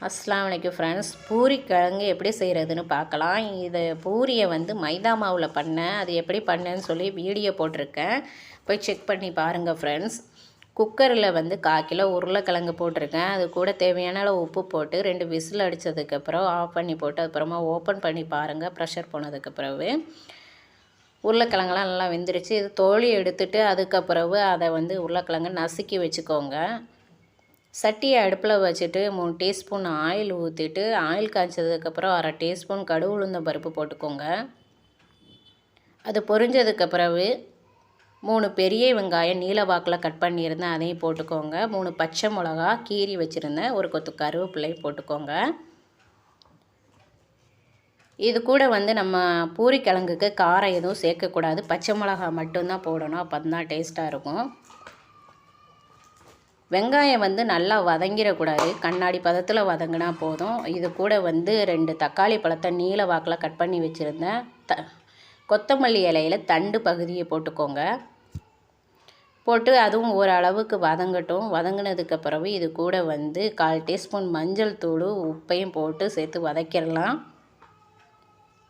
அஸ்ஸலாமு அலைக்கும் ஃப்ரெண்ட்ஸ். பூரி கிழங்கு எப்படி செய்கிறதுன்னு பார்க்கலாம். இது பூரியை வந்து மைதா மாவில் பண்ணேன். அது எப்படி பண்ணேன்னு சொல்லி வீடியோ போட்டிருக்கேன், போய் செக் பண்ணி பாருங்கள் ஃப்ரெண்ட்ஸ். குக்கரில் வந்து 1/4 கிலோ உருளைக்கிழங்கு போட்டிருக்கேன். அது கூட தேவையான அளவு உப்பு போட்டு 2 விசில் அடித்ததுக்கப்புறம் ஆஃப் பண்ணி போட்டு அப்புறமா ஓப்பன் பண்ணி பாருங்கள். ப்ரெஷர் போனதுக்கு பிறகு உருளைக்கிழங்கெல்லாம் நல்லா வெந்துருச்சு. இது தோலி எடுத்துட்டு அதுக்கப்புறவு அதை வந்து உருளைக்கிழங்கு நசுக்கி வச்சுக்கோங்க. சட்டியை அடுப்பில் வச்சுட்டு 3 டீஸ்பூன் ஆயில் ஊற்றிட்டு ஆயில் காய்ச்சதுக்கப்புறம் 1/2 டீஸ்பூன் கடுகு உளுந்தம் பருப்பு போட்டுக்கோங்க. அது பொரிஞ்சதுக்கு பிறகு 3 பெரிய வெங்காயம் நீல வாக்கில் கட் பண்ணியிருந்தேன், அதையும் போட்டுக்கோங்க. 3 பச்சை மிளகா கீறி வச்சுருந்தேன், ஒரு கொத்து கருவேப்பிலையும் போட்டுக்கோங்க. இது கூட வந்து நம்ம பூரி கிழங்குக்கு காரம் எதுவும் சேர்க்கக்கூடாது, பச்சை மிளகா மட்டும்தான் போடணும், அப்போ தான் டேஸ்ட்டாக இருக்கும். வெங்காயம் வந்து நல்லா வதங்கிடக்கூடாது, கண்ணாடி பதத்தில் வதங்கினா போதும். இது கூட வந்து 2 தக்காளி பழத்தை நீல வாக்கில் கட் பண்ணி வச்சுருந்தேன். கொத்தமல்லி இலையில் தண்டு பகுதியை போட்டுக்கோங்க. போட்டு அதுவும் ஓரளவுக்கு வதங்கட்டும். வதங்கினதுக்கு பிறகு இது கூட வந்து 1/4 டீஸ்பூன் மஞ்சள் தூள் உப்பையும் போட்டு சேர்த்து வதக்கிடலாம்.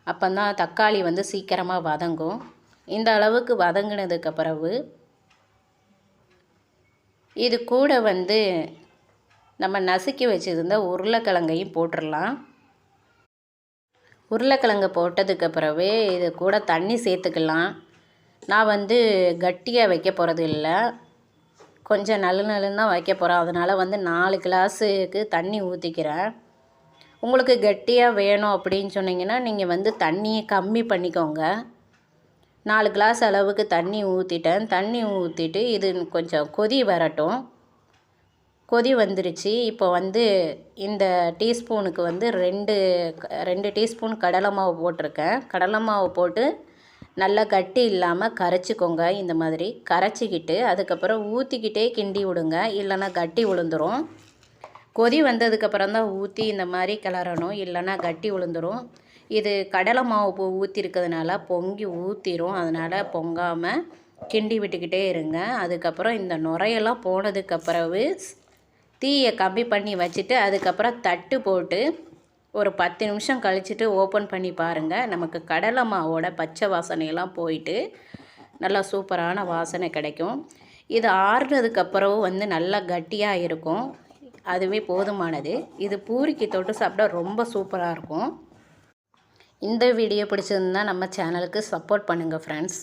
அப்போ தான் தக்காளி வந்து சீக்கிரமாக வதங்கும். இந்த அளவுக்கு வதங்கினதுக்கு பிறகு இது கூட வந்து நம்ம நசுக்கி வச்சுருந்த உருளைக்கிழங்கையும் போட்டுடலாம். உருளைக்கிழங்கு போட்டதுக்கு பிறகு இது கூட தண்ணி சேர்த்துக்கலாம். நான் வந்து கட்டியாக வைக்க போகிறது இல்லை, கொஞ்சம் நலுன்னு தான் வைக்க போகிறேன். அதனால் வந்து 4 கிளாஸுக்கு தண்ணி ஊற்றிக்கிறேன். உங்களுக்கு கட்டியாக வேணும் அப்படின்னு சொன்னீங்கன்னா நீங்கள் வந்து தண்ணியை கம்மி பண்ணிக்கோங்க. 4 கிளாஸ் அளவுக்கு தண்ணி ஊற்றிட்டேன். தண்ணி ஊற்றிட்டு இது கொஞ்சம் கொதி வரட்டும். கொதி வந்துருச்சு. இப்போ வந்து இந்த டீஸ்பூனுக்கு வந்து 2 டீஸ்பூன் கடலை மாவு போட்டிருக்கேன். கடலை மாவு போட்டு நல்லா கட்டி இல்லாமல் கரைச்சிக்கோங்க. இந்த மாதிரி கரைச்சிக்கிட்டு அதுக்கப்புறம் ஊற்றிக்கிட்டே கிண்டி விடுங்க, இல்லைன்னா கட்டி விழுந்துடும். கொதி வந்ததுக்கப்புறம் தான் ஊற்றி இந்த மாதிரி கிளறணும், இல்லைன்னா கட்டி விழுந்துடும். இது கடலை மாவு ஊற்றிருக்கிறதுனால பொங்கி ஊற்றிடும், அதனால் பொங்காமல் கிண்டி விட்டுக்கிட்டே இருங்க. அதுக்கப்புறம் இந்த நுரையெல்லாம் போனதுக்கப்புறவு தீயை கம்மி பண்ணி வச்சுட்டு அதுக்கப்புறம் தட்டு போட்டு ஒரு 10 நிமிஷம் கழிச்சிட்டு ஓப்பன் பண்ணி பாருங்கள். நமக்கு கடலை மாவோட பச்சை வாசனையெல்லாம் போயிட்டு நல்லா சூப்பரான வாசனை கிடைக்கும். இது ஆறுனதுக்கப்புறம் வந்து நல்லா கட்டியாக இருக்கும், அதுவே போதுமானது. இது பூரிக்கு தொட்டு சாப்பிட்டா ரொம்ப சூப்பராக இருக்கும். இந்த வீடியோ பிடிச்சிருந்தா நம்ம சேனலுக்கு சப்போர்ட் பண்ணுங்கள் ஃப்ரெண்ட்ஸ்.